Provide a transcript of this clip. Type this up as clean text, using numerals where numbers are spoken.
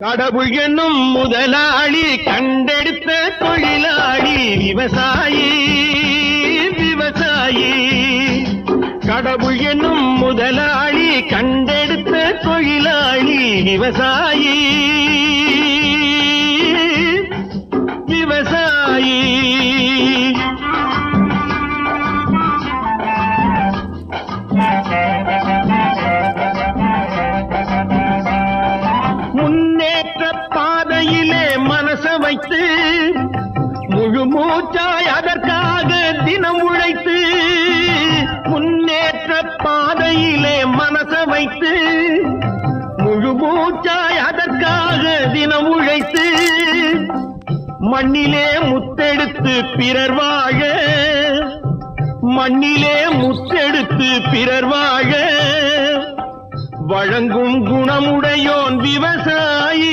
கடவுள் என்னும் முதலாளி கண்டெடுத்த தொழிலாளி விவசாயி விவசாயி. கடவுள் என்னும் முதலாளி கண்டெடுத்த தொழிலாளி விவசாயி விவசாயி. முன்னேற்ற பாதையிலே மனச வைத்து முழு மூச்சாய் அதற்காக தினம் உழைத்து, முன்னேற்ற பாதையிலே மனச வைத்து முழு மூச்சாய் அதற்காக தினம் உழைத்து, மண்ணிலே முத்தெடுத்து பிறர் வாழ, மண்ணிலே முத்தெடுத்து பிறர் வாழ வழங்கும் குணமுடையோன் விவசாயி